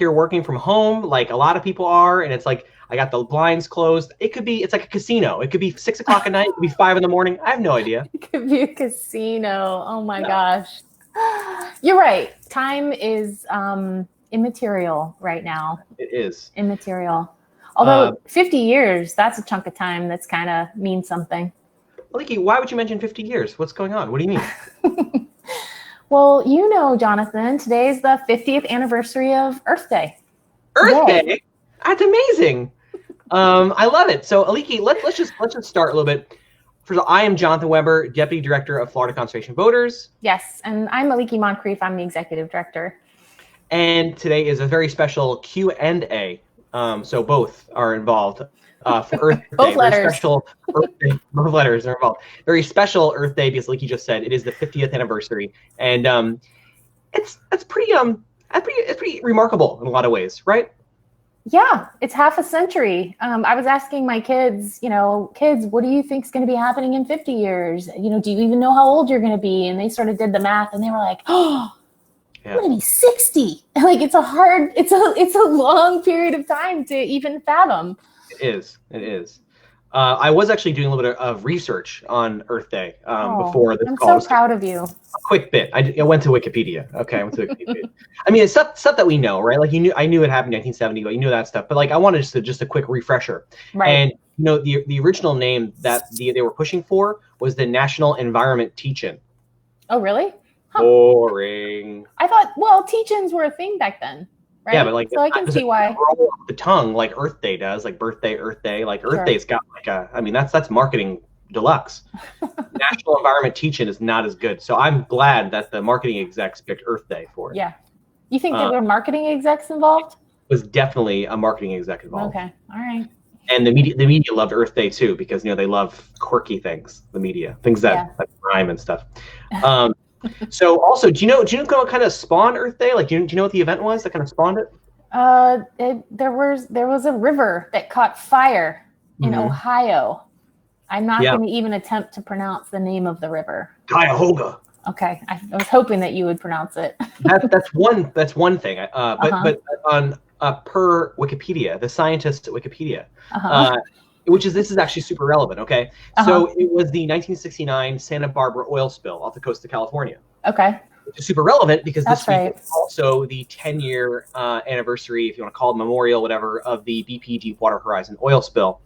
here working from home, like a lot of people are, and it's like I got the blinds closed. It's like a casino. It could be 6 o'clock at night. It could be 5 in the morning. I have no idea. It could be a casino. Oh my No. gosh. You're right. Time is immaterial right now. It is. Immaterial. Although 50 years, that's a chunk of time that's kind of means something. Leaky, why would you mention 50 years? What's going on? What do you mean? Well, you know, Jonathan, today's the 50th anniversary of Earth Day. Earth Day? That's amazing. I love it. So, Aliki, let's just start a little bit. First of all, I am Jonathan Weber, Deputy Director of Florida Conservation Voters. Yes, and I'm Aliki Moncrief. I'm the Executive Director. And today is a very special Q&A. So both are involved for Earth both Day. Letters. Special Earth Day. Both letters are involved. Very special Earth Day because, like you just said, it is the 50th anniversary, and it's pretty remarkable in a lot of ways, right? Yeah, it's half a century. I was asking my kids, kids, what do you think is going to be happening in 50 years? Do you even know how old you're going to be? And they sort of did the math, and they were like, oh, yeah. I'm going to be 60. Like it's a long period of time to even fathom. It is. I was actually doing a little bit of research on Earth Day before this call. I'm so proud of you. A quick bit. I went to Wikipedia. Okay, I went to Wikipedia. I mean, it's stuff that we know, right? Like I knew it happened in 1970, but you knew that stuff. But like, I wanted just a quick refresher. Right. And the original name that they were pushing for was the National Environment Teach-In. Oh, really? Huh. Boring. I thought, teach-ins were a thing back then. Right? Yeah, but like, so I can see why. Roll off the tongue like Earth Day does, like birthday, Earth Day. Like Earth Day's got that's marketing deluxe. National Environment Teach-In is not as good. So I'm glad that the marketing execs picked Earth Day for it. Yeah. You think there were marketing execs involved? Was definitely a marketing exec involved. Okay. All right. And the media loved Earth Day too, because they love quirky things, the media, things that rhyme and stuff. So also, do you know what kind of spawned Earth Day? Like, do you know what the event was that kind of spawned it? There was a river that caught fire in Ohio. I'm not going to even attempt to pronounce the name of the river. Cuyahoga. Okay, I was hoping that you would pronounce it. That's one thing. But on per Wikipedia, the scientists at Wikipedia, this is actually super relevant. Okay, so it was the 1969 Santa Barbara oil spill off the coast of California. Okay, which is super relevant because this week is also the 10-year anniversary, if you want to call it memorial, whatever, of the BP Deepwater Horizon oil spill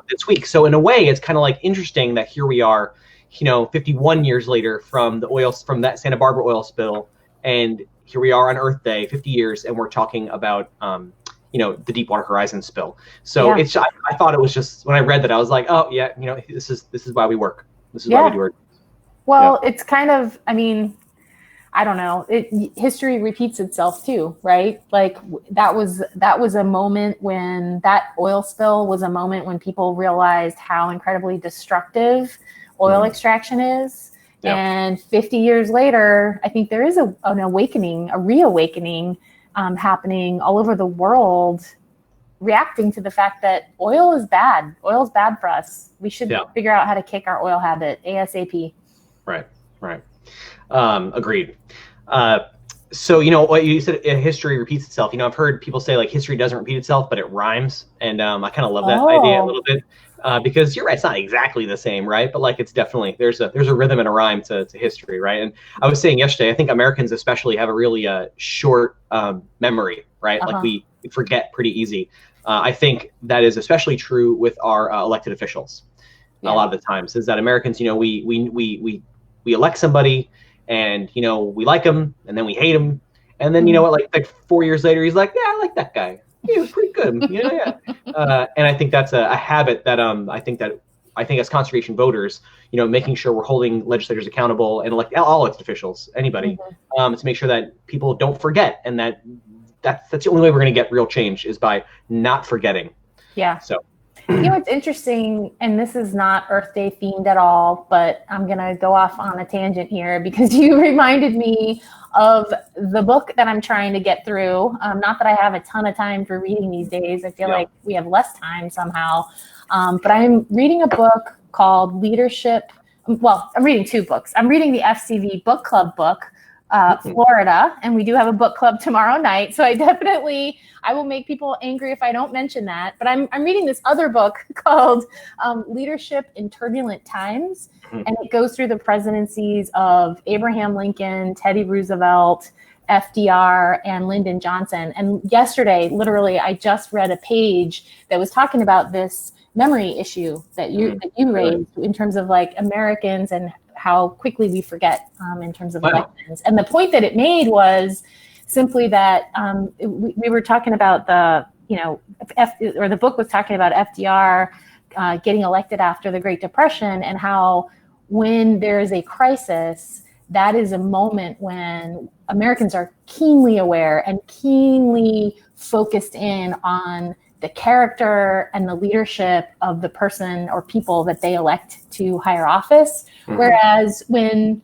this week. So in a way, it's kind of like interesting that here we are, 51 years later from that Santa Barbara oil spill, and here we are on Earth Day, 50 years, and we're talking about the Deepwater Horizon spill. So I thought it was just, when I read that, I was like, oh yeah, this is why we work. This is why we do it. Well, it's kind of, I don't know. History repeats itself too, right? Like that was a moment when that oil spill was a moment when people realized how incredibly destructive oil extraction is. Yeah. And 50 years later, I think there is an awakening, a reawakening happening all over the world, reacting to the fact that oil is bad. Oil is bad for us. We should figure out how to kick our oil habit ASAP. Right. Agreed. So, what you said, history repeats itself. I've heard people say like history doesn't repeat itself, but it rhymes. And I kind of love that idea a little bit because you're right. It's not exactly the same, right? But like, it's definitely, there's a rhythm and a rhyme to history, right? And I was saying yesterday, I think Americans especially have a really short memory, right? Like we forget pretty easy. I think that is especially true with our elected officials. A lot of the times is that Americans, we elect somebody, and we like him, and then we hate him, and then like 4 years later, he's like, yeah, I like that guy. He was pretty good. And I think that's a habit that I think as conservation voters, making sure we're holding legislators accountable and elect all elected officials, anybody, to make sure that people don't forget, and that's the only way we're going to get real change is by not forgetting. Yeah. So. It's interesting, and this is not Earth Day themed at all, but I'm going to go off on a tangent here because you reminded me of the book that I'm trying to get through. Not that I have a ton of time for reading these days. I feel like we have less time somehow. But I'm reading a book called Leadership. Well, I'm reading two books. I'm reading the FCV Book Club book, Florida, and we do have a book club tomorrow night. So I will make people angry if I don't mention that. But I'm reading this other book called Leadership in Turbulent Times, and it goes through the presidencies of Abraham Lincoln, Teddy Roosevelt, FDR, and Lyndon Johnson. And yesterday, literally, I just read a page that was talking about this memory issue that you raised in terms of like Americans and how quickly we forget in terms of elections. And the point that it made was simply that we were talking about the book was talking about FDR getting elected after the Great Depression, and how when there is a crisis, that is a moment when Americans are keenly aware and keenly focused in on the character and the leadership of the person or people that they elect to higher office. Whereas when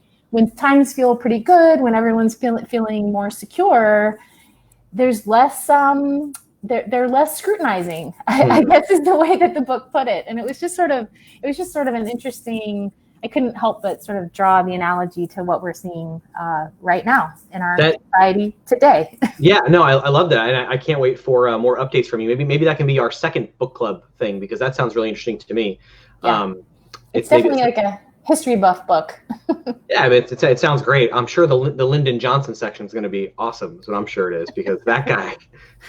times feel pretty good, when everyone's feeling more secure, there's less they're less scrutinizing, I guess is the way that the book put it. And it was just sort of an interesting, I couldn't help but sort of draw the analogy to what we're seeing right now in our society today. Yeah, no, I love that. And I can't wait for more updates from you. Maybe that can be our second book club thing, because that sounds really interesting to me. Yeah. It's definitely like a history buff book. Yeah, it sounds great. I'm sure the Lyndon Johnson section is going to be awesome. That's what I'm sure it is, because that guy.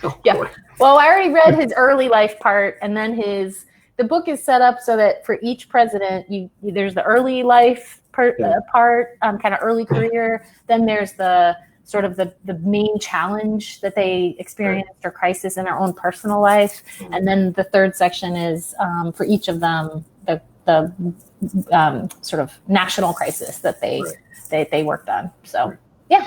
Boy. Well, I already read his early life part, and then the book is set up so that for each president, there's the early life part, kind of early career. Then there's the sort of the main challenge that they experienced or crisis in their own personal life. And then the third section is for each of them, the sort of national crisis that they worked on. So. Yeah.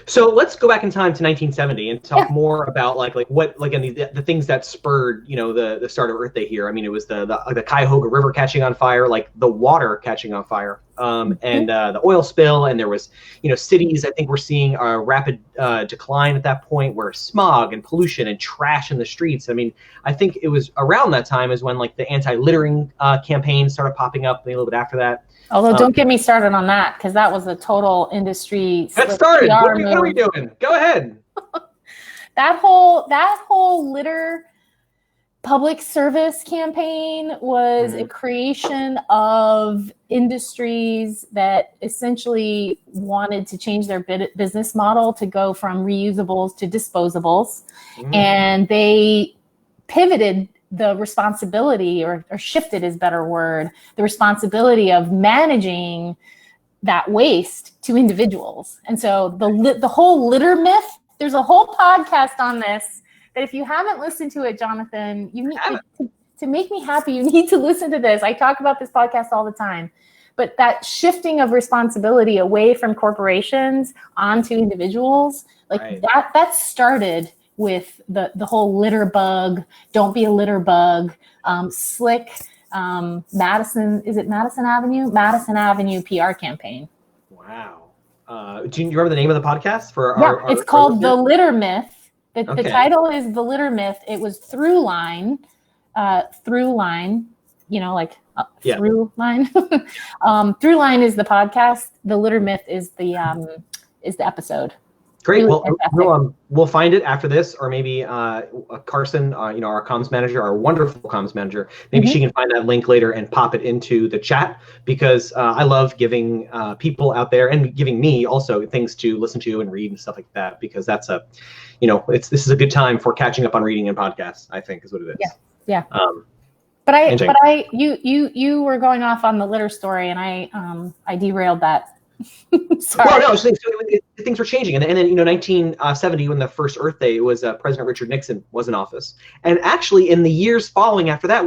So let's go back in time to 1970 and talk more about like what the things that spurred the start of Earth Day here. I mean, it was the Cuyahoga River catching on fire, like the water catching on fire, and the oil spill, and there was cities. I think we're seeing a rapid decline at that point, where smog and pollution and trash in the streets. I mean, I think it was around that time is when like the anti-littering campaign started popping up, maybe a little bit after that. Although don't get me started on that, because that was a total industry. Get started. What are we doing? Go ahead. That whole litter public service campaign was a creation of industries that essentially wanted to change their business model to go from reusables to disposables, and they pivoted the responsibility, or shifted is a better word, the responsibility of managing that waste to individuals. And so the whole litter myth, there's a whole podcast on this that if you haven't listened to it, Jonathan, you need to make me happy, you need to listen to this. I talk about this podcast all the time. But that shifting of responsibility away from corporations onto individuals, like that started with the whole litter bug, don't be a litter bug, slick Madison Avenue PR campaign. Wow. Do you remember the name of the podcast for it's called The Litter Myth. The title is The Litter Myth. It was Through Line, Through Line Through Line is the podcast. The Litter Myth is the episode. Great. Really we'll find it after this, or maybe Carson, our comms manager, our wonderful comms manager, maybe she can find that link later and pop it into the chat, because I love giving people out there, and giving me also, things to listen to and read and stuff like that, because that's this is a good time for catching up on reading and podcasts, I think is what it is. Yeah. You were going off on the litter story, and I derailed that. Sorry. Well, no, so things were changing, and then 1970, when the first Earth Day, it was President Richard Nixon was in office, and actually in the years following after that,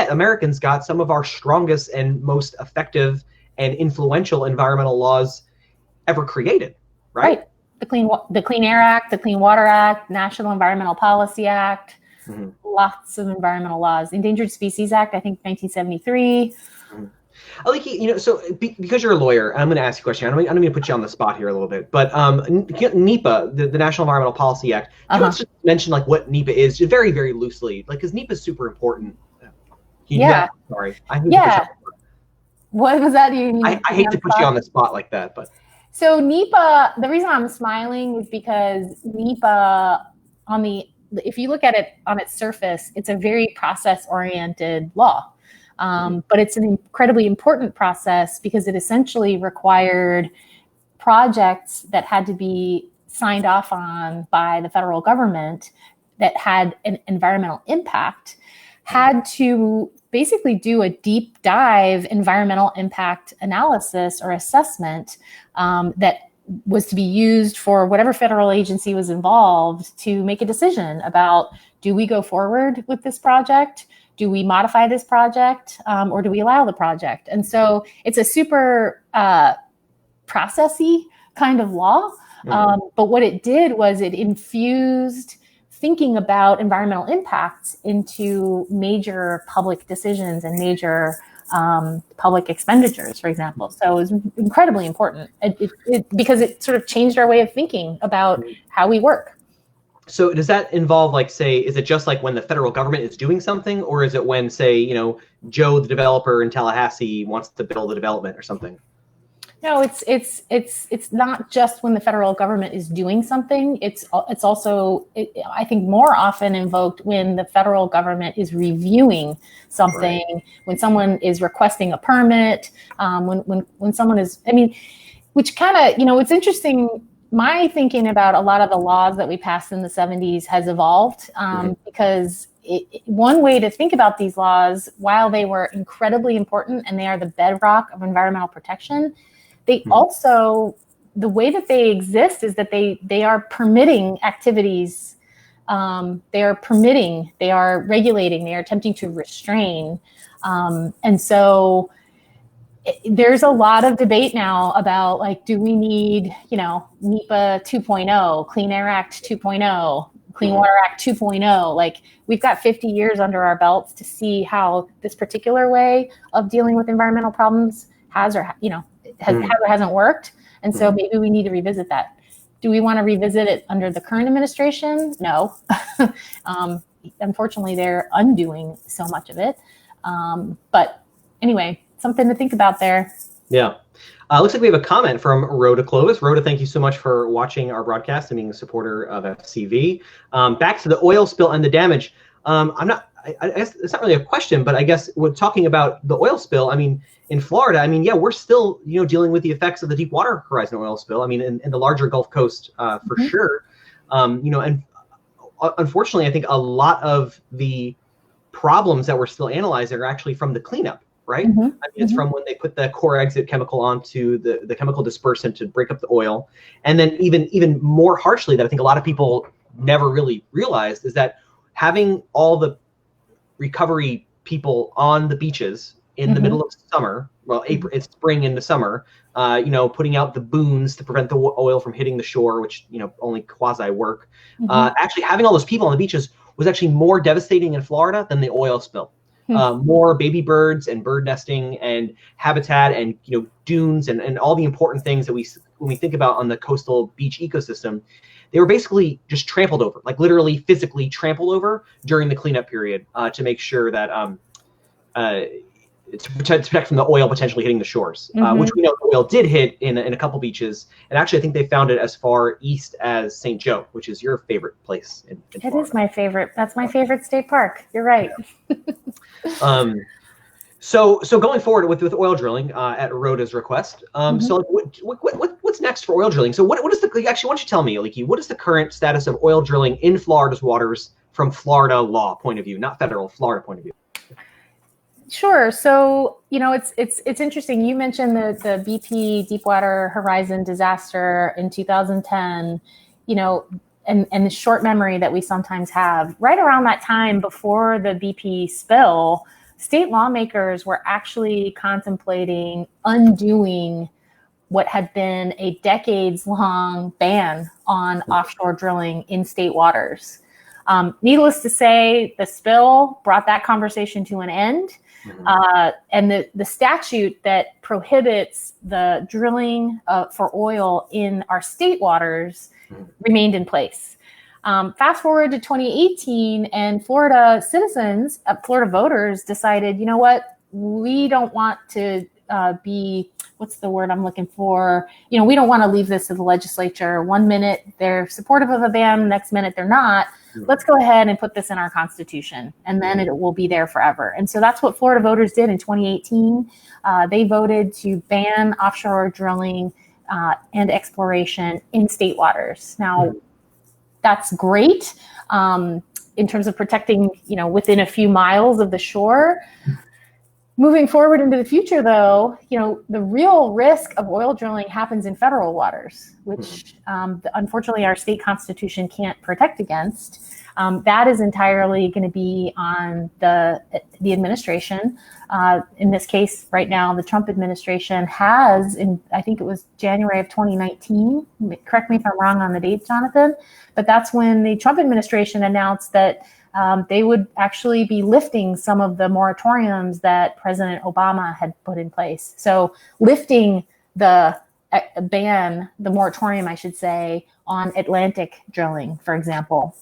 Americans got some of our strongest and most effective and influential environmental laws ever created. Right. The Clean Air Act, the Clean Water Act, National Environmental Policy Act, lots of environmental laws. Endangered Species Act, I think 1973. Aliki, so because you're a lawyer, I'm going to ask you a question. I'm going to put you on the spot here a little bit, but NEPA, the National Environmental Policy Act, can you just mention like what NEPA is, just very, very loosely, like, because NEPA is super important. Sorry. What was that? I hate to put you on the spot like that, but. So NEPA, the reason I'm smiling is because NEPA, if you look at it on its surface, it's a very process-oriented law. But it's an incredibly important process because it essentially required projects that had to be signed off on by the federal government that had an environmental impact had to basically do a deep dive environmental impact analysis or assessment that was to be used for whatever federal agency was involved to make a decision about, do we go forward with this project? Do we modify this project, or do we allow the project? And so it's a super processy kind of law. But what it did was it infused thinking about environmental impacts into major public decisions and major public expenditures, for example. So it was incredibly important because it sort of changed our way of thinking about how we work. So does that involve, like, say, is it just like when the federal government is doing something, or is it when, say, Joe, the developer in Tallahassee, wants to build a development or something? No, it's not just when the federal government is doing something. It's also, I think, more often invoked when the federal government is reviewing something, right. When someone is requesting a permit, when someone is, which kind of, it's interesting. My thinking about a lot of the laws that we passed in the 70s has evolved because one way to think about these laws, while they were incredibly important and they are the bedrock of environmental protection, they also, the way that they exist is that they are permitting activities. They are permitting, they are regulating, they are attempting to restrain. And so there's a lot of debate now about, like, do we need, NEPA 2.0, Clean Air Act 2.0, Clean Water Act 2.0. Like, we've got 50 years under our belts to see how this particular way of dealing with environmental problems has or hasn't worked. And so maybe we need to revisit that. Do we want to revisit it under the current administration? No. Unfortunately, they're undoing so much of it. But anyway, something to think about there. Yeah. Looks like we have a comment from Rhoda Clovis. Rhoda, thank you so much for watching our broadcast and being a supporter of FCV. Back to the oil spill and the damage. I guess it's not really a question, but I guess we're talking about the oil spill. In Florida, yeah, we're still, dealing with the effects of the Deepwater Horizon oil spill. In the larger Gulf Coast, for sure. And unfortunately, I think a lot of the problems that we're still analyzing are actually from the cleanup, right? It's from when they put the core exit chemical onto the chemical dispersant to break up the oil. And then even more harshly, that I think a lot of people never really realized, is that having all the recovery people on the beaches in the middle of summer, well, April, it's spring into summer, putting out the booms to prevent the oil from hitting the shore, which, only quasi work. Actually having all those people on the beaches was actually more devastating in Florida than the oil spill. More baby birds and bird nesting and habitat and, dunes and all the important things that when we think about on the coastal beach ecosystem, they were basically just trampled over, like literally physically trampled over during the cleanup period, to make sure that to protect from the oil potentially hitting the shores, which we know the oil did hit in a couple beaches. And actually, I think they found it as far east as St. Joe, which is your favorite place in Florida. It is my favorite. That's my favorite state park. You're right. Yeah. So going forward with oil drilling at Rhoda's request. So what's next for oil drilling? So what is the, actually, why don't you tell me, Aliki, what is the current status of oil drilling in Florida's waters from Florida law point of view, not federal, Florida point of view? Sure. So, it's interesting. You mentioned the BP Deepwater Horizon disaster in 2010, and the short memory that we sometimes have. Right around that time, before the BP spill, state lawmakers were actually contemplating undoing what had been a decades-long ban on offshore drilling in state waters. Needless to say, the spill brought that conversation to an end. And the statute that prohibits the drilling for oil in our state waters remained in place. Fast forward to 2018, and Florida citizens, Florida voters decided, you know what, we don't want to be, what's the word I'm looking for? We don't want to leave this to the legislature. One minute they're supportive of a ban, next minute they're not. Let's go ahead and put this in our Constitution, and then it will be there forever. And so that's what Florida voters did in 2018. They voted to ban offshore drilling and exploration in state waters. Now, that's great in terms of protecting, within a few miles of the shore. Moving forward into the future, though, the real risk of oil drilling happens in federal waters, which unfortunately our state constitution can't protect against. That is entirely going to be on the administration. In this case, right now, the Trump administration has, I think it was January of 2019, correct me if I'm wrong on the dates, Jonathan, but that's when the Trump administration announced that they would actually be lifting some of the moratoriums that President Obama had put in place. So lifting the moratorium, I should say, on Atlantic drilling, for example.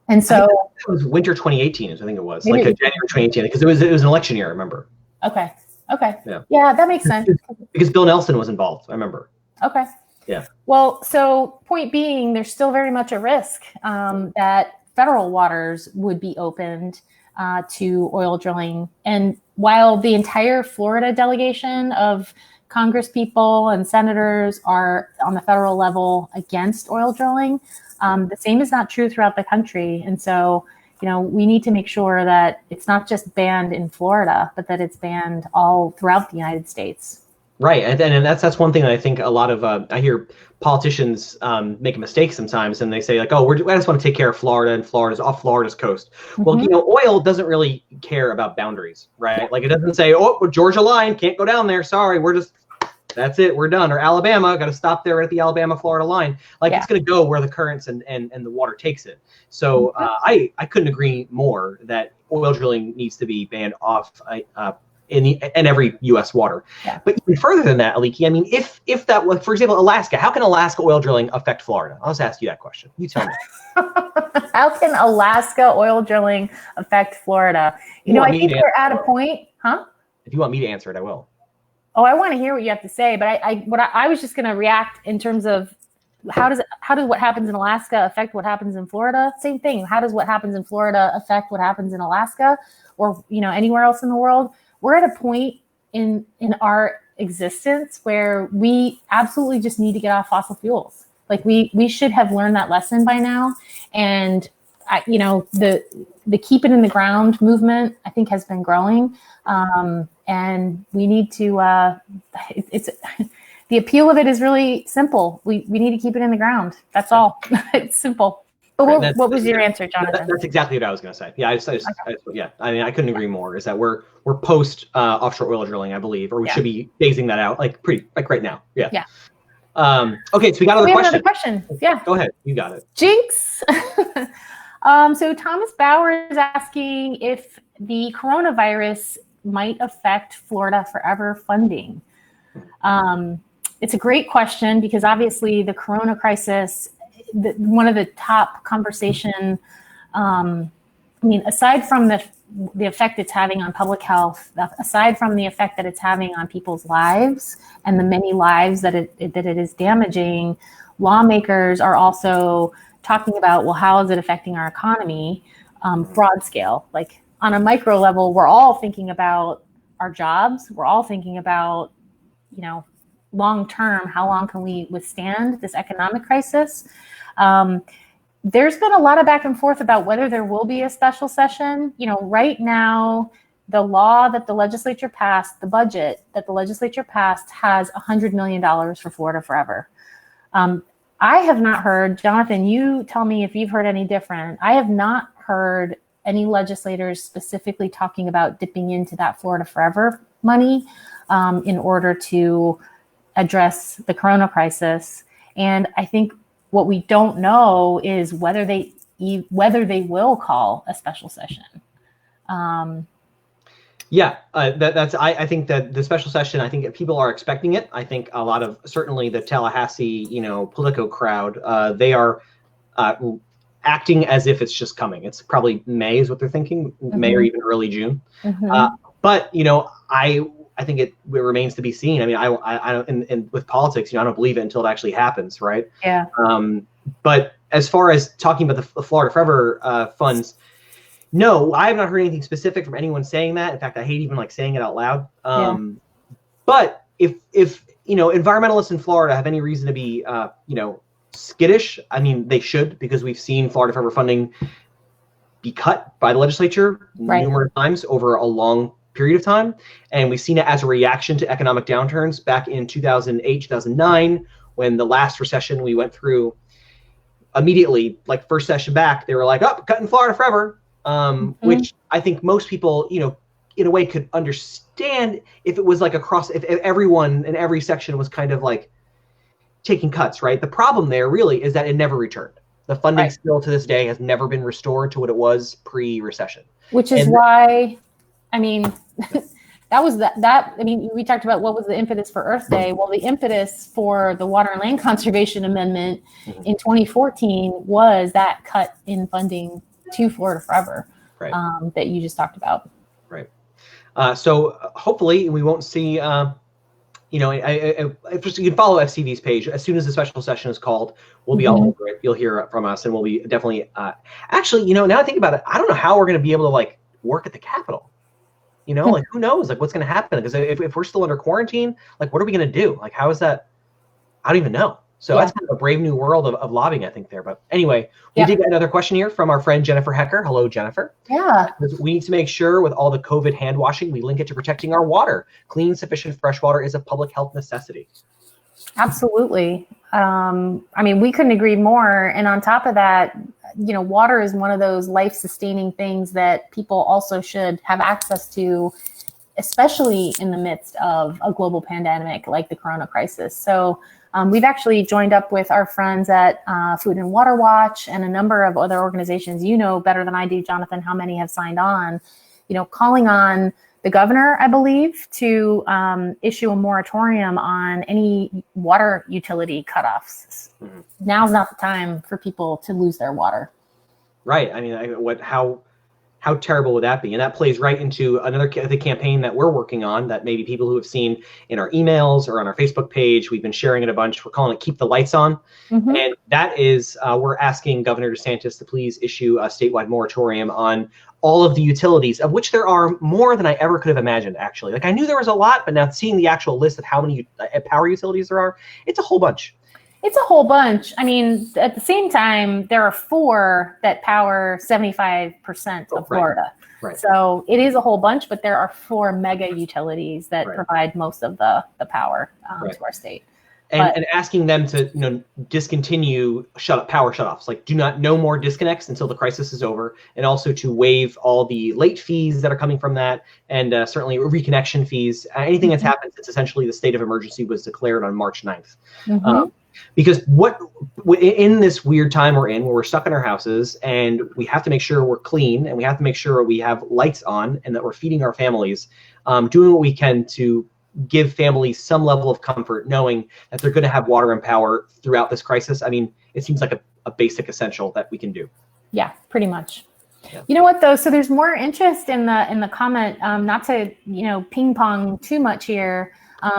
And so it was winter 2018, I think it was, like a January 2018, because it was an election year, I remember. Okay. Yeah, that makes sense. Because Bill Nelson was involved, I remember. Okay. Yeah. Well, so point being, there's still very much a risk that federal waters would be opened to oil drilling. And while the entire Florida delegation of Congress people and senators are on the federal level against oil drilling, the same is not true throughout the country. And so, we need to make sure that it's not just banned in Florida, but that it's banned all throughout the United States. Right, and that's one thing that I think a lot of I hear politicians make a mistake sometimes, and they say like, "Oh, I just want to take care of Florida, and Florida's off Florida's coast." Well, oil doesn't really care about boundaries, right? Like it doesn't say, "Oh, Georgia line can't go down there. Sorry, that's it, we're done." Or Alabama, got to stop there at the Alabama-Florida line. Like it's going to go where the currents and the water takes it. So I couldn't agree more that oil drilling needs to be banned off. In every U.S. water. Yeah. But even further than that, Aliki, I mean, if that was, for example, Alaska, how can Alaska oil drilling affect Florida? I'll just ask you that question. You tell me. How can Alaska oil drilling affect Florida? I think we're at a point, huh? If you want me to answer it, I will. Oh, I want to hear what you have to say, but I was just going to react in terms of how does what happens in Alaska affect what happens in Florida? Same thing. How does what happens in Florida affect what happens in Alaska or anywhere else in the world? We're at a point in our existence where we absolutely just need to get off fossil fuels. Like we should have learned that lesson by now. And the keep it in the ground movement, I think, has been growing. And we need to. It's the appeal of it is really simple. We need to keep it in the ground. That's all. It's simple. But what was your answer, Jonathan? That's exactly what I was going to say. Yeah, I mean, I couldn't agree more. Is that we're post offshore oil drilling, I believe, or we should be phasing that out like right now. Yeah. Yeah. Okay, so we got another question. Yeah. Go ahead. You got it. Jinx. So Thomas Bauer is asking if the coronavirus might affect Florida Forever funding. It's a great question because obviously the corona crisis, one of the top conversation, aside from the effect it's having on public health, aside from the effect that it's having on people's lives and the many lives that it is damaging, lawmakers are also talking about, well, how is it affecting our economy, broad scale? Like on a micro level, we're all thinking about our jobs. We're all thinking about, long term, how long can we withstand this economic crisis? There's been a lot of back and forth about whether there will be a special session. Right now, the law that the legislature passed, the budget that the legislature passed, has $100 million for Florida Forever. I have not heard, Jonathan, you tell me if you've heard any different. I have not heard any legislators specifically talking about dipping into that Florida Forever money in order to address the corona crisis. And I think what we don't know is whether they will call a special session. I think that the special session, I think people are expecting it. I think a lot of, certainly the Tallahassee, Politico crowd, they are acting as if it's just coming. It's probably May is what they're thinking, May or even early June. But, I think it remains to be seen. I mean, I don't, and with politics, I don't believe it until it actually happens, right? Yeah. But as far as talking about the Florida Forever funds, no, I have not heard anything specific from anyone saying that. In fact, I hate even like saying it out loud. But if environmentalists in Florida have any reason to be skittish, I mean, they should, because we've seen Florida Forever funding be cut by the legislature numerous times over a long period of time. And we've seen it as a reaction to economic downturns back in 2008, 2009, when the last recession we went through, immediately, like first session back, they were like, oh, cutting Florida Forever, which I think most people, in a way could understand if it was like if everyone in every section was kind of like taking cuts, right? The problem there really is that it never returned. The funding still to this day has never been restored to what it was pre-recession. Which is why, I mean, I mean, we talked about what was the impetus for Earth Day. Well, the impetus for the Water and Land Conservation Amendment in 2014 was that cut in funding to Florida Forever that you just talked about. Right. So hopefully we won't see, you can follow FCV's page. As soon as the special session is called, we'll be all over it. You'll hear from us, and we'll be definitely, actually, now I think about it, I don't know how we're going to be able to like work at the Capitol. Like who knows, like what's going to happen? Because if we're still under quarantine, like what are we going to do? Like how is that? I don't even know. So that's kind of a brave new world of lobbying, I think, there. But anyway, we did get another question here from our friend Jennifer Hecker. Hello, Jennifer. Yeah. We need to make sure with all the COVID hand washing, we link it to protecting our water. Clean, sufficient fresh water is a public health necessity. Absolutely. I mean, we couldn't agree more. And on top of that, water is one of those life-sustaining things that people also should have access to, especially in the midst of a global pandemic like the corona crisis. So we've actually joined up with our friends at Food and Water Watch and a number of other organizations. You know better than I do, Jonathan, how many have signed on, calling on the governor, I believe, to issue a moratorium on any water utility cutoffs. Now's not the time for people to lose their water. Right. I mean, how terrible would that be? And that plays right into the campaign that we're working on that maybe people who have seen in our emails or on our Facebook page. We've been sharing it a bunch. We're calling it Keep the Lights On. And that is, we're asking Governor DeSantis to please issue a statewide moratorium on all of the utilities, of which there are more than I ever could have imagined, actually. Like I knew there was a lot, but now seeing the actual list of how many power utilities there are, it's a whole bunch. It's a whole bunch. I mean, at the same time, there are 4 that power 75% of Florida. Right. So it is a whole bunch, but there are 4 mega utilities that provide most of the power to our state. And asking them to discontinue power shutoffs, like no more disconnects until the crisis is over, and also to waive all the late fees that are coming from that, and certainly reconnection fees. Anything that's happened since essentially the state of emergency was declared on March 9th. Because in this weird time we're in, where we're stuck in our houses and we have to make sure we're clean and we have to make sure we have lights on and that we're feeding our families, doing what we can to give families some level of comfort, knowing that they're going to have water and power throughout this crisis. I mean, it seems like a basic essential that we can do. Yeah, pretty much. Yeah. You know what though? So there's more interest in the comment, not to, ping pong too much here.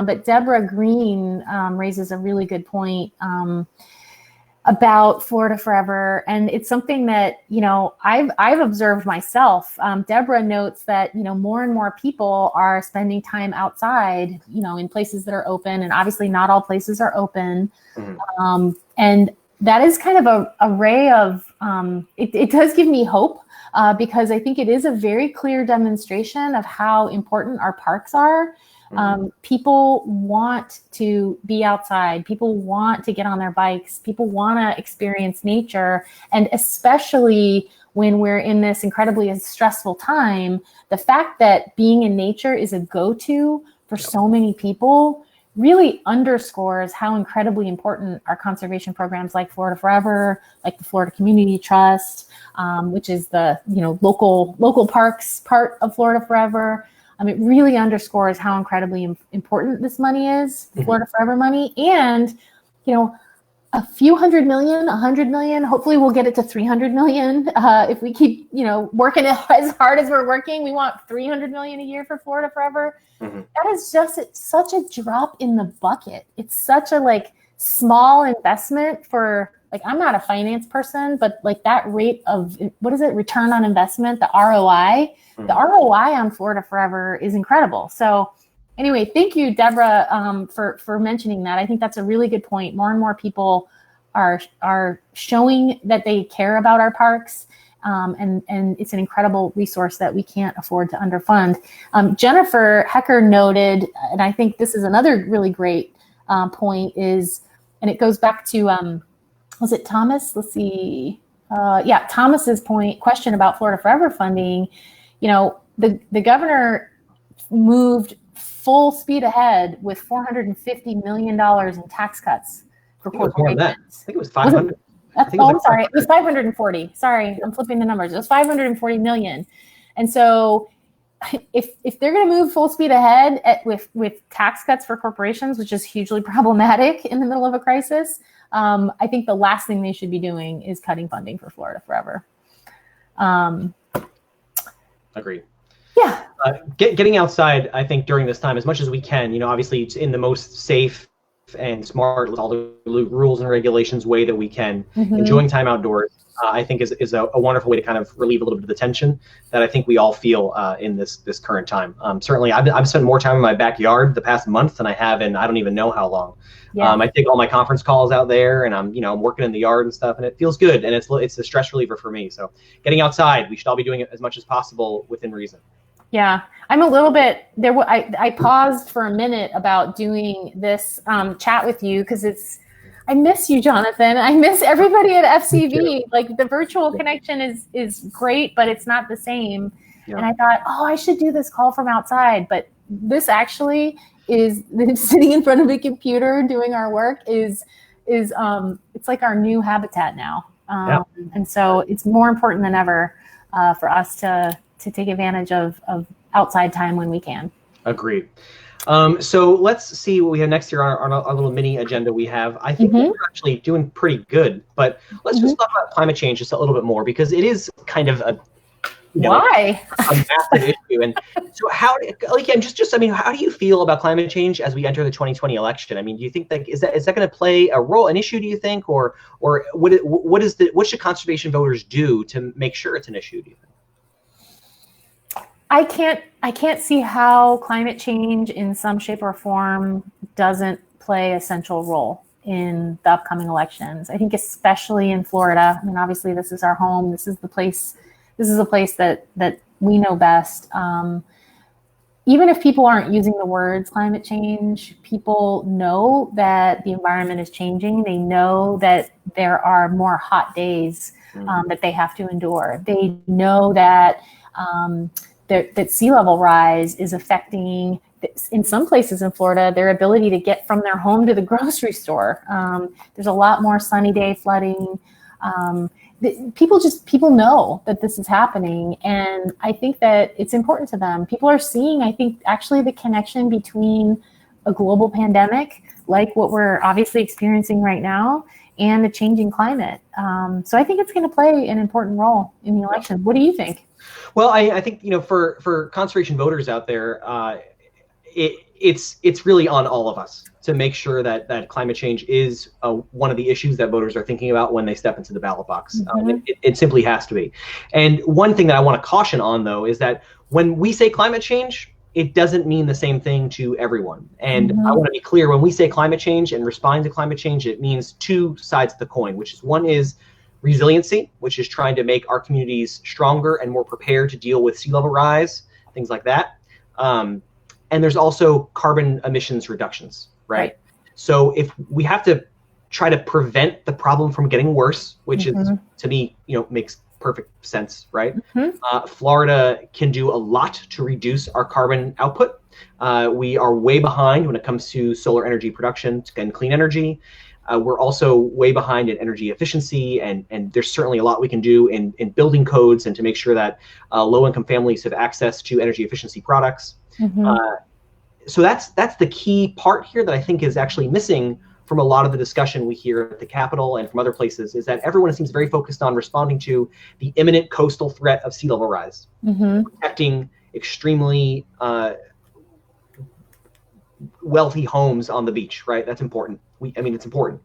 But Deborah Green raises a really good point about Florida Forever, and it's something that I've observed myself. Deborah notes that more and more people are spending time outside, in places that are open, and obviously not all places are open, and that is kind of a ray of it does give me hope because I think it is a very clear demonstration of how important our parks are. People want to be outside. People want to get on their bikes. People want to experience nature. And especially when we're in this incredibly stressful time, the fact that being in nature is a go-to for so many people really underscores how incredibly important our conservation programs like Florida Forever, like the Florida Community Trust, which is the local parks part of Florida Forever. It really underscores how incredibly important this money is, Florida Forever money. And, a few 100 million. Hopefully we'll get it to 300 million. If we keep, working as hard as we're working, we want 300 million a year for Florida forever. Mm-hmm. That is it's such a drop in the bucket. It's such a small investment for I'm not a finance person, but that rate of, what is it? Return on investment, the ROI, mm-hmm. The ROI on Florida forever is incredible. So anyway, thank you, Deborah, for mentioning that. I think that's a really good point. More and more people are showing that they care about our parks, and it's an incredible resource that we can't afford to underfund. Jennifer Hecker noted, and I think this is another really great point, and it goes back to, was it Thomas? Let's see. Thomas's question about Florida Forever funding. The governor moved full speed ahead with $450 million in tax cuts for corporations. I think it was 500. I'm sorry. It was 540. Sorry, I'm flipping the numbers. It was 540 million. And so if they're going to move full speed ahead with tax cuts for corporations, which is hugely problematic in the middle of a crisis, I think the last thing they should be doing is cutting funding for Florida Forever. Agreed. Yeah. Getting outside, I think, during this time as much as we can, obviously it's in the most safe and smart, with all the rules and regulations way that we can. Mm-hmm. Enjoying time outdoors, I think is a wonderful way to kind of relieve a little bit of the tension that I think we all feel in this current time. Certainly, I've spent more time in my backyard the past month than I have in I don't even know how long. Yeah. I take all my conference calls out there, and I'm working in the yard and stuff, and it feels good, and it's a stress reliever for me. So getting outside, we should all be doing it as much as possible within reason. Yeah, I'm a little bit there. I paused for a minute about doing this chat with you because I miss you, Jonathan. I miss everybody at FCV. The virtual connection is great, but it's not the same. Yeah. And I thought, I should do this call from outside. But this actually is sitting in front of a computer doing our work is it's like our new habitat now. Yeah. And so it's more important than ever for us to take advantage of outside time when we can. Agreed. So let's see what we have next year on our little mini agenda we have. I think we're actually doing pretty good, but let's just talk about climate change just a little bit more, because it is kind of a massive issue. And so how do you feel about climate change as we enter the 2020 election? I mean, do you think is that going to play an issue, do you think, or what should conservation voters do to make sure it's an issue, do you think? I can't see how climate change in some shape or form doesn't play a central role in the upcoming elections. I think especially in Florida. I mean, obviously this is our home. This is the place that we know best. Even if people aren't using the words climate change, people know that the environment is changing. They know that there are more hot days that they have to endure. They know that that sea level rise is affecting, in some places in Florida, their ability to get from their home to the grocery store. There's a lot more sunny day flooding. People know that this is happening, and I think that it's important to them. People are seeing, I think, actually the connection between a global pandemic, like what we're obviously experiencing right now, and a changing climate. So I think it's going to play an important role in the election. What do you think? Well, I think, for conservation voters out there, it's really on all of us to make sure that climate change is one of the issues that voters are thinking about when they step into the ballot box. It simply has to be. And one thing that I want to caution on, though, is that when we say climate change, it doesn't mean the same thing to everyone. And I want to be clear, when we say climate change and responding to climate change, it means two sides of the coin, which is one is resiliency, which is trying to make our communities stronger and more prepared to deal with sea level rise, things like that. And there's also carbon emissions reductions, right? So if we have to try to prevent the problem from getting worse, which is, to me, makes perfect sense, right? Florida can do a lot to reduce our carbon output. We are way behind when it comes to solar energy production and clean energy. We're also way behind in energy efficiency, and there's certainly a lot we can do in building codes and to make sure that low-income families have access to energy efficiency products. So that's the key part here that I think is actually missing from a lot of the discussion we hear at the Capitol and from other places is that everyone seems very focused on responding to the imminent coastal threat of sea level rise, protecting extremely wealthy homes on the beach, right? That's important. It's important.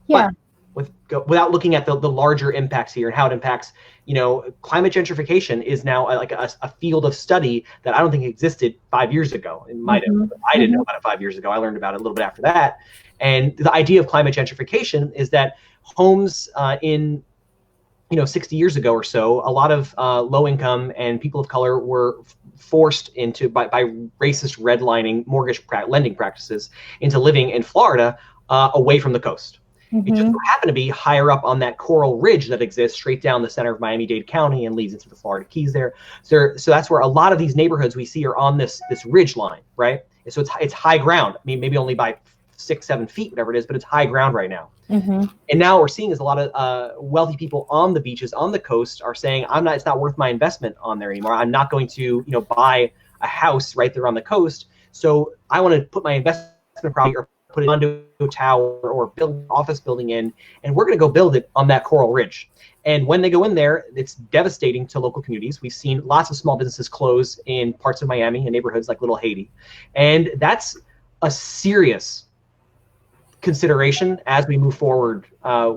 Yeah. But without looking at the larger impacts here and how it impacts, climate gentrification is now like a field of study that I don't think existed 5 years ago. It might have. I didn't know about it 5 years ago. I learned about it a little bit after that. And the idea of climate gentrification is that homes in 60 years ago or so, a lot of low income and people of color were forced into by racist redlining mortgage lending practices into living in Florida away from the coast. It just happened to be higher up on that coral ridge that exists straight down the center of Miami-Dade County and leads into the Florida Keys there. So that's where a lot of these neighborhoods we see are on this ridge line, right? So it's high ground. I mean, maybe only by 6-7 feet, whatever it is, but it's high ground right now. And now what we're seeing is a lot of wealthy people on the beaches, on the coast, are saying, it's not worth my investment on there anymore. I'm not going to, buy a house right there on the coast. So I want to put my investment property or put it onto a tower or build an office building in, and we're going to go build it on that coral ridge. And when they go in there, it's devastating to local communities. We've seen lots of small businesses close in parts of Miami and neighborhoods like Little Haiti. And that's a serious consideration as we move forward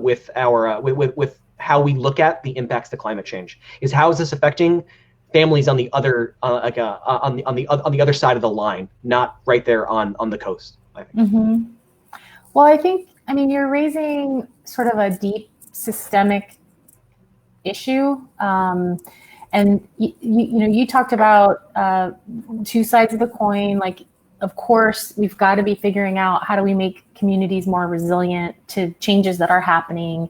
with our with how we look at the impacts to climate change. Is how is this affecting families on the other on the other side of the line, not right there on the coast, I think. Well, I think you're raising sort of a deep systemic issue, and you talked about two sides of the coin. Like, of course, we've got to be figuring out how do we make communities more resilient to changes that are happening.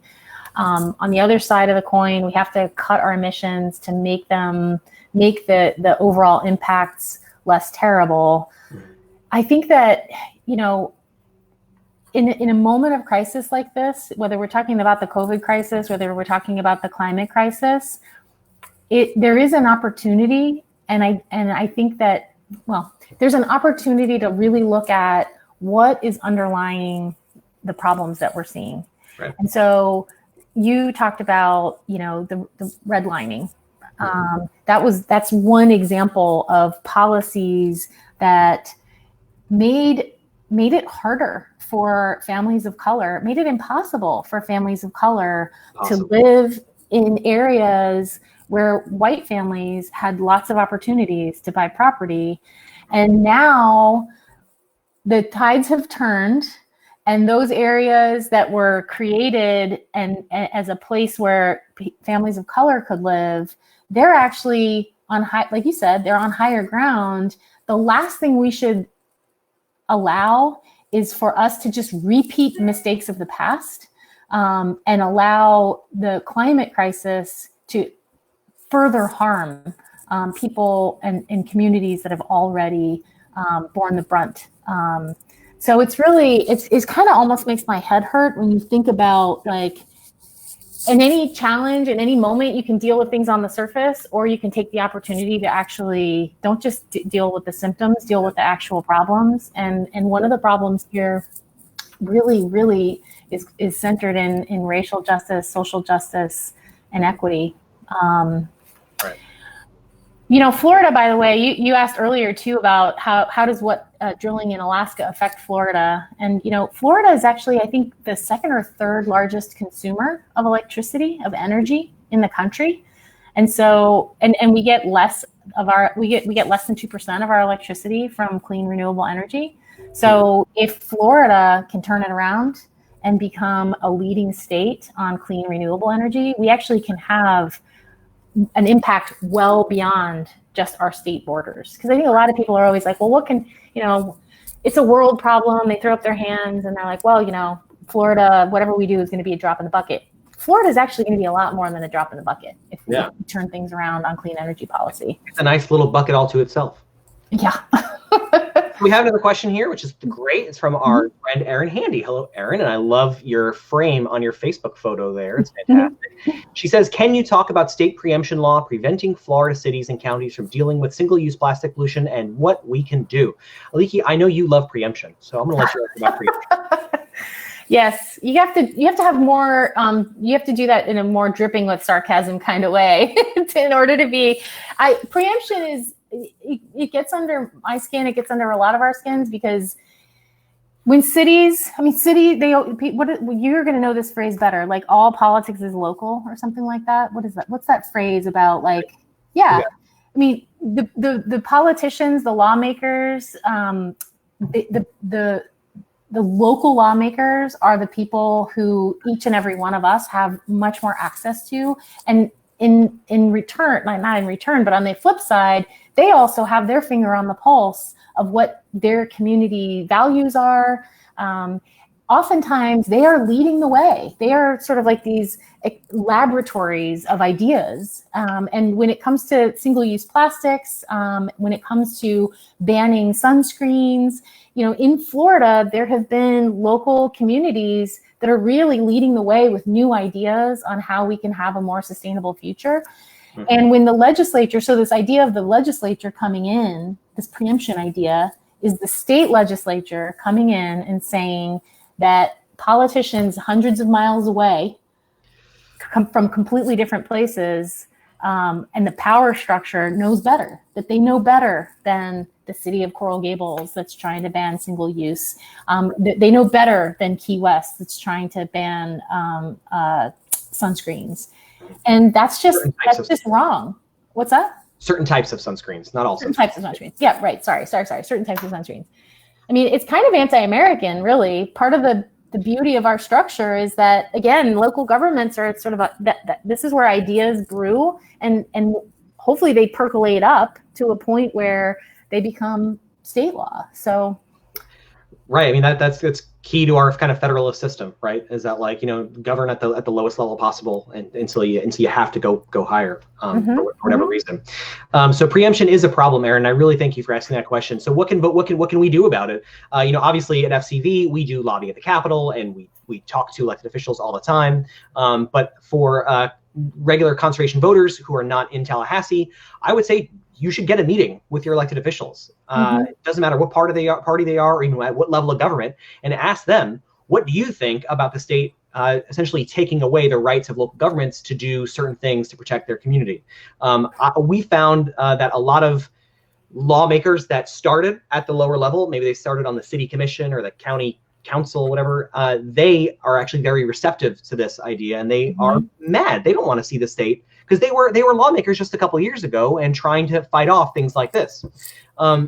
On the other side of the coin, we have to cut our emissions to make the overall impacts less terrible. I think that, in a moment of crisis like this, whether we're talking about the COVID crisis, whether we're talking about the climate crisis, there is an opportunity, and I think that, there's an opportunity to really look at what is underlying the problems that we're seeing. Right. And so you talked about, the redlining. That's one example of policies that made it harder for families of color, made it impossible for families of color to live in areas where white families had lots of opportunities to buy property. And now the tides have turned, and those areas that were created and as a place where families of color could live, they're actually like you said, they're on higher ground. The last thing we should allow is for us to just repeat mistakes of the past, and allow the climate crisis to further harm people and communities that have already borne the brunt. So it's really, it's kind of almost makes my head hurt when you think about, like, in any challenge, in any moment, you can deal with things on the surface, or you can take the opportunity to actually don't just deal with the symptoms, deal with the actual problems. And one of the problems here really, really is centered in racial justice, social justice, and equity. Right. Florida, by the way, you asked earlier too about how does drilling in Alaska affect Florida? And, Florida is actually, I think, the second or third largest consumer of electricity, of energy in the country. And so, and we get less than 2% of our electricity from clean renewable energy. So if Florida can turn it around and become a leading state on clean renewable energy, we actually can have an impact well beyond just our state borders. Because I think a lot of people are always like, well, what can, it's a world problem. They throw up their hands and they're like, well, Florida, whatever we do is going to be a drop in the bucket. Florida is actually going to be a lot more than a drop in the bucket if we turn things around on clean energy policy. It's a nice little bucket all to itself. Yeah. We have another question here, which is great. It's from our friend Erin Handy. Hello, Erin, and I love your frame on your Facebook photo there. It's fantastic. She says, can you talk about state preemption law preventing Florida cities and counties from dealing with single-use plastic pollution and what we can do? Aliki, I know you love preemption, so I'm going to let you talk about preemption. Yes, you have to have more. You have to do that in a more dripping with sarcasm kind of way in order to be. Preemption is it gets under my skin. It gets under a lot of our skins because when cities, you're going to know this phrase better. Like all politics is local or something like that. What is that? What's that phrase about? Like, yeah. I mean, the politicians, the lawmakers, the local lawmakers are the people who each and every one of us have much more access to. And in return, not in return, but on the flip side, they also have their finger on the pulse of what their community values are. Oftentimes they are leading the way. They are sort of like these laboratories of ideas. And when it comes to single-use plastics, when it comes to banning sunscreens, in Florida, there have been local communities that are really leading the way with new ideas on how we can have a more sustainable future. Mm-hmm. And when the legislature, so this idea of the legislature coming in, this preemption idea, is the state legislature coming in and saying that politicians hundreds of miles away come from completely different places, and the power structure knows better, that they know better than the city of Coral Gables that's trying to ban single use. They know better than Key West that's trying to ban sunscreens. And that's just wrong. What's that? Certain types of sunscreens, not all certain types of sunscreens. Yeah, right. Sorry. Certain types of sunscreens. I mean, it's kind of anti-American, really. Part of the beauty of our structure is that, again, local governments are sort of this is where ideas brew, and hopefully they percolate up to a point where they become state law. So, right. I mean, that's key to our kind of federalist system, right? Is that govern at the lowest level possible until you have to go higher for whatever reason. So preemption is a problem, Erin. I really thank you for asking that question. So what can we do about it? Obviously at FCV we do lobby at the Capitol and we talk to elected officials all the time. But for regular conservation voters who are not in Tallahassee, I would say you should get a meeting with your elected officials. It doesn't matter what party they are, or even at what level of government, and ask them, what do you think about the state essentially taking away the rights of local governments to do certain things to protect their community? We found that a lot of lawmakers that started at the lower level, maybe they started on the city commission or the county council, whatever, they are actually very receptive to this idea, and they are mad. They don't want to see the state, because they were lawmakers just a couple of years ago and trying to fight off things like this.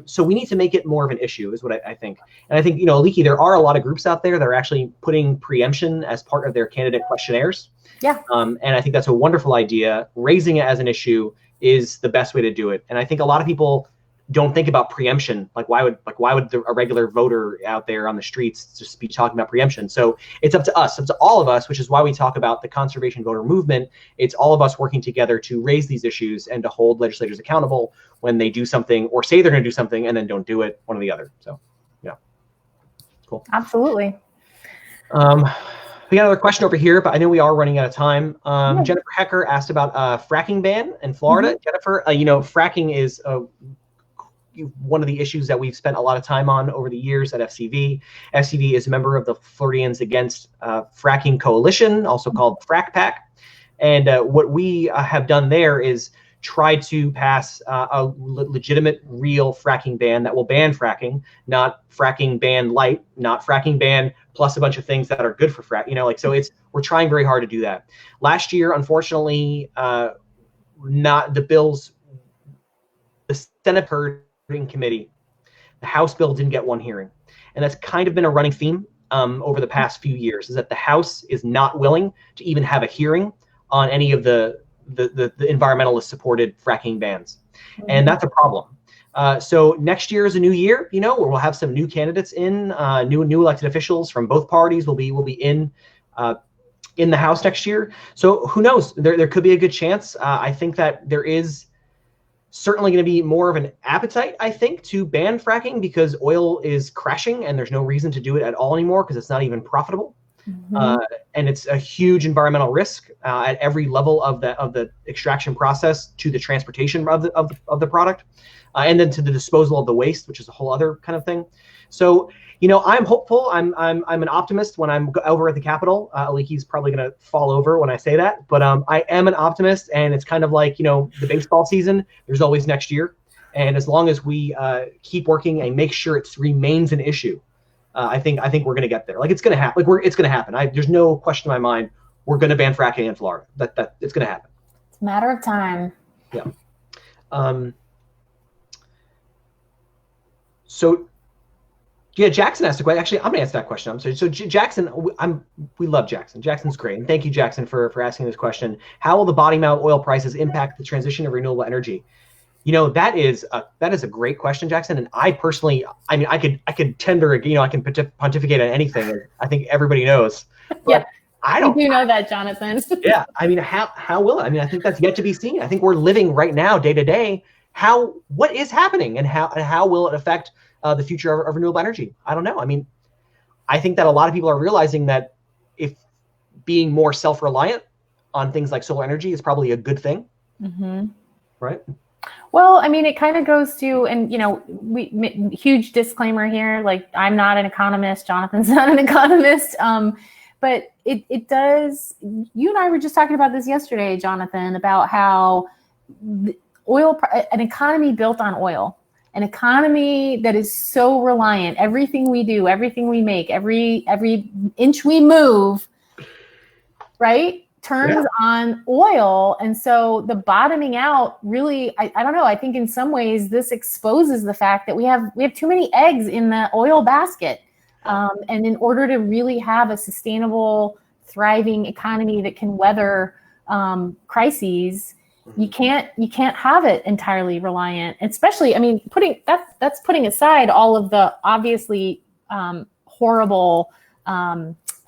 So we need to make it more of an issue, is what I think. And I think, Leaky, there are a lot of groups out there that are actually putting preemption as part of their candidate questionnaires. Yeah. And I think that's a wonderful idea. Raising it as an issue is the best way to do it. And I think a lot of people don't think about preemption. Why would a regular voter out there on the streets just be talking about preemption? So it's up to us, up to all of us, which is why we talk about the conservation voter movement. It's all of us working together to raise these issues and to hold legislators accountable when they do something or say they're going to do something and then don't do it, one or the other. So, yeah. Cool. Absolutely. We got another question over here, but I know we are running out of time. Jennifer Hecker asked about fracking ban in Florida. Jennifer, fracking is one of the issues that we've spent a lot of time on over the years at FCV. FCV is a member of the Floridians Against Fracking Coalition, also called Frack Pack. And what we have done there is try to pass a legitimate, real fracking ban that will ban fracking, not fracking ban light, not fracking ban plus a bunch of things that are good for frack. So we're trying very hard to do that. Last year, unfortunately, the Senate heard committee, the House bill didn't get one hearing, and that's kind of been a running theme over the past few years, is that the House is not willing to even have a hearing on any of the environmentalist supported fracking bans, and that's a problem. So next year is a new year, where we'll have some new candidates in, new elected officials from both parties will be in the House next year. So who knows? There could be a good chance. I think that there is certainly going to be more of an appetite, I think, to ban fracking because oil is crashing and there's no reason to do it at all anymore because it's not even profitable. Mm-hmm. And it's a huge environmental risk at every level of the extraction process to the transportation of the product, and then to the disposal of the waste, which is a whole other kind of thing. So, I'm hopeful. I'm an optimist when I'm over at the Capitol. Aliki's probably going to fall over when I say that, but I am an optimist, and it's kind of like, the baseball season. There's always next year, and as long as we keep working and make sure it remains an issue, I think we're going to get there. Like, it's going to happen. It's going to happen. There's no question in my mind. We're going to ban fracking in Florida. That it's going to happen. It's a matter of time. Yeah. So, yeah, Jackson asked a question. Actually, I'm going to answer that question. I'm sorry. So, Jackson, we love Jackson. Jackson's great, and thank you, Jackson, for asking this question. How will the bottoming out oil prices impact the transition of renewable energy? That is a great question, Jackson. And I personally, I could tender, I can pontificate on anything. I think everybody knows. But yeah, I don't. You do know that, Jonathan. Yeah, how will it? I think that's yet to be seen. I think we're living right now, day to day. What is happening, and how will it affect the future of renewable energy? I don't know. I think that a lot of people are realizing that if being more self-reliant on things like solar energy is probably a good thing, right? Well, it kind of goes to, and huge disclaimer here, like, I'm not an economist, Jonathan's not an economist, but it does, you and I were just talking about this yesterday, Jonathan, about how an economy built on oil, an economy that is so reliant, everything we do, everything we make, every inch we move, right, turns on oil. And so the bottoming out really, I don't know, I think in some ways this exposes the fact that we have too many eggs in the oil basket. And in order to really have a sustainable, thriving economy that can weather crises, you can't have it entirely reliant, especially, that's putting aside all of the obviously horrible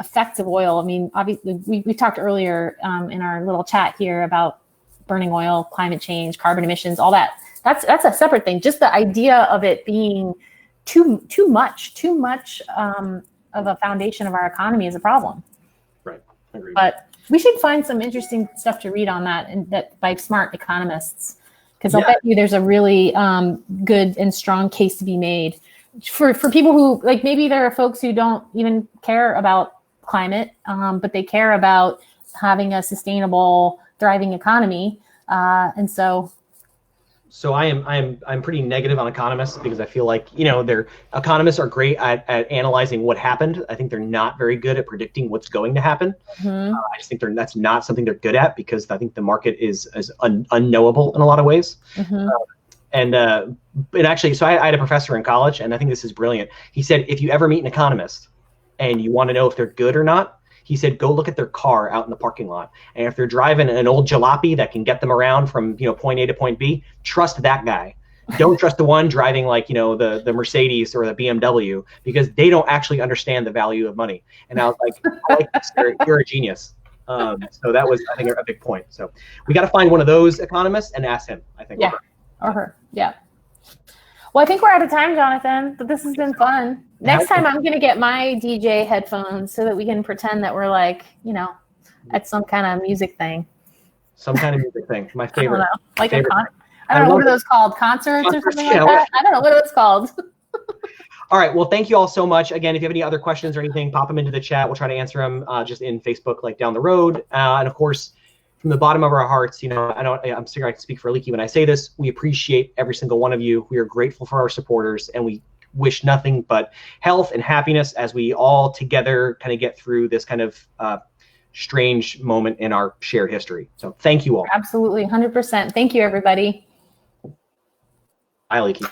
effects of oil. Obviously, we talked earlier in our little chat here about burning oil, climate change, carbon emissions, all that. That's a separate thing. Just the idea of it being too much of a foundation of our economy is a problem. Right. Agreed. But we should find some interesting stuff to read on that, and that by smart economists, because I'll bet you there's a really good and strong case to be made for people who, like, maybe there are folks who don't even care about climate, but they care about having a sustainable, thriving economy, and so I'm pretty negative on economists, because I feel like economists are great at analyzing what happened. I think they're not very good at predicting what's going to happen. I just think that's not something they're good at, because I think the market is unknowable in a lot of ways. And actually, so I had a professor in college, and I think this is brilliant. He said, if you ever meet an economist and you want to know if they're good or not, he said, go look at their car out in the parking lot. And if they're driving an old jalopy that can get them around from point A to point B, trust that guy. Don't trust the one driving the Mercedes or the BMW, because they don't actually understand the value of money. And I was like, I like this. You're a genius. So that was, I think, a big point. So we got to find one of those economists and ask him, I think. Yeah, or her. Yeah. Well, I think we're out of time, Jonathan, but this has been fun. Next time I'm going to get my DJ headphones so that we can pretend that we're at some kind of music thing. Some kind of music thing. My favorite. I don't know. I don't know what are those called? Concerts or something like that? I don't know what it's called. All right. Well, thank you all so much. Again, if you have any other questions or anything, pop them into the chat. We'll try to answer them just in Facebook, down the road. And of course, from the bottom of our hearts, I'm sure I can speak for Aliki when I say this. We appreciate every single one of you. We are grateful for our supporters, and we wish nothing but health and happiness as we all together kind of get through this kind of strange moment in our shared history. So thank you all. Absolutely. 100%. Thank you, everybody. Bye, Aliki.